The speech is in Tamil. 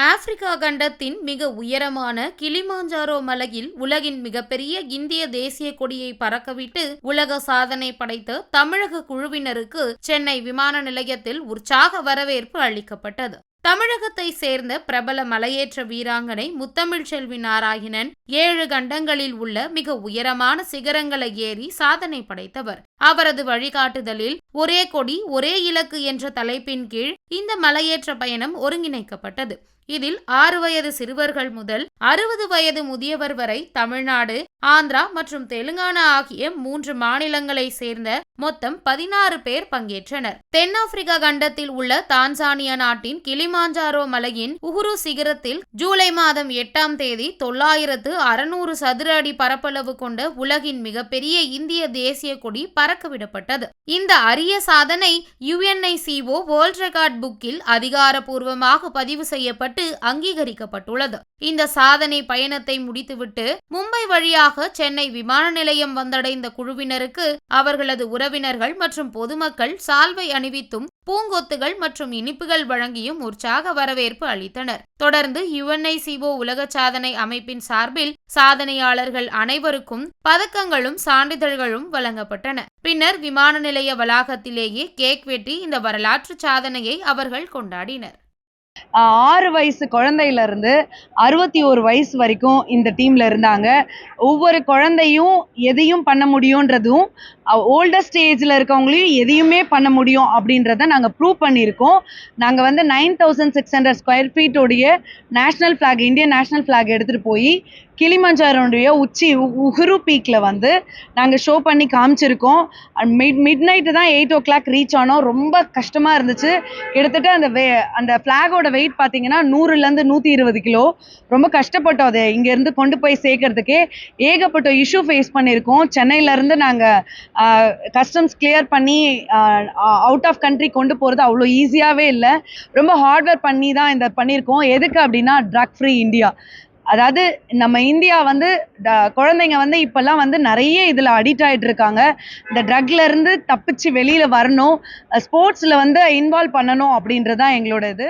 ஆப்பிரிக்கா கண்டத்தின் மிக உயரமான கிளிமாஞ்சாரோ மலையில் உலகின் மிகப்பெரிய இந்திய தேசிய கொடியை பறக்கவிட்டு உலக சாதனை படைத்த தமிழக குழுவினருக்கு சென்னை விமான நிலையத்தில் உற்சாக வரவேற்பு அளிக்கப்பட்டது. தமிழகத்தை சேர்ந்த பிரபல மலையேற்ற வீராங்கனை முத்தமிழ்ச்செல்வி நாராயணன் 7 கண்டங்களில் உள்ள மிக உயரமான சிகரங்களை ஏறி சாதனை படைத்தவர். அவரது வழிகாட்டுதலில் ஒரே கொடி ஒரே இலக்கு என்ற தலைப்பின் கீழ் இந்த மலையேற்ற பயணம் ஒருங்கிணைக்கப்பட்டது. இதில் 6 வயது சிறுவர்கள் முதல் 60 வயது முதியவர் வரை தமிழ்நாடு, ஆந்திரா மற்றும் தெலுங்கானா ஆகிய 3 மாநிலங்களை சேர்ந்த மொத்தம் 16 பேர் பங்கேற்றனர். தென்னாப்பிரிக்கா கண்டத்தில் உள்ள தான்சானியா நாட்டின் கிளிமாஞ்சாரோ மலையின் உஹுரு சிகரத்தில் ஜூலை மாதம் 8ஆம் தேதி 9600 சதுர அடி பரப்பளவு கொண்ட உலகின் மிகப்பெரிய இந்திய தேசிய கொடி பறக்கவிடப்பட்டது. இந்த அரிய சாதனை UNICO வேர்ல்ட் ரெக்கார்ட் புக்கில் அதிகாரப்பூர்வமாக பதிவு செய்யப்பட்டு அங்கீகரிக்கப்பட்டுள்ளது. இந்த சாதனை பயணத்தை முடித்துவிட்டு மும்பை வழியாக சென்னை விமான நிலையம் வந்தடைந்த குழுவினருக்கு அவர்களது உறவினர்கள் மற்றும் பொதுமக்கள் சால்வை அணிவித்தும் பூங்கொத்துகள் மற்றும் இனிப்புகள் வழங்கியும் உற்சாக வரவேற்பு அளித்தனர். தொடர்ந்து UNICO உலக சாதனை அமைப்பின் சார்பில் சாதனையாளர்கள் அனைவருக்கும் பதக்கங்களும் சான்றிதழ்களும் வழங்கப்பட்டன. பின்னர் விமான நிலைய வளாகத்திலேயே கேக் வெட்டி இந்த வரலாற்று சாதனையை அவர்கள் கொண்டாடினர். 6 வயசு குழந்தையில இருந்து 61 வயசு வரைக்கும் இந்த டீம்ல இருந்தாங்க. ஒவ்வொரு குழந்தையும் எதையும் பண்ண முடியும்ன்றதும், ஓல்டஸ்ட் ஏஜ்ல இருக்கவங்களையும் எதையுமே பண்ண முடியும் அப்படின்றத நாங்க ப்ரூவ் பண்ணியிருக்கோம். நாங்க 9600 ஸ்கொயர் ஃபீட் உடைய national flag, Indian national flag எடுத்துட்டு போய் கிளிமஞ்சாரோடைய உச்சி உஹுரு பீக்ல நாங்க ஷோ பண்ணி காமிச்சிருக்கோம். மிட் நைட்டு தான் 8 o'clock ரீச் ஆனோம். ரொம்ப கஷ்டமா இருந்துச்சு. கிட்டத்தட்ட அந்த ஃபிளாகோட வெயிட் பார்த்தீங்கன்னா 100லேருந்து 120 கிலோ. ரொம்ப கஷ்டப்பட்டோம் அதை இங்கேருந்து கொண்டு போய் சேர்க்கறதுக்கே. ஏகப்பட்ட இஷ்யூ ஃபேஸ் பண்ணியிருக்கோம். சென்னையிலேருந்து நாங்கள் கஸ்டம்ஸ் கிளியர் பண்ணி அவுட் ஆஃப் கண்ட்ரி கொண்டு போகிறது அவ்வளோ ஈஸியாகவே இல்லை. ரொம்ப ஹார்ட்வேர் பண்ணி தான் இந்த பண்ணியிருக்கோம். எதுக்கு அப்படின்னா ட்ரக் ஃப்ரீ இந்தியா. அதாவது நம்ம இந்தியா குழந்தைங்க இப்போல்லாம் நிறைய இதில் அடிக்ட் ஆகிட்டு இருக்காங்க. இந்த ட்ரக்ல இருந்து தப்பிச்சு வெளியில் வரணும், ஸ்போர்ட்ஸில் இன்வால்வ் பண்ணணும் அப்படின்றது தான் எங்களோட இது.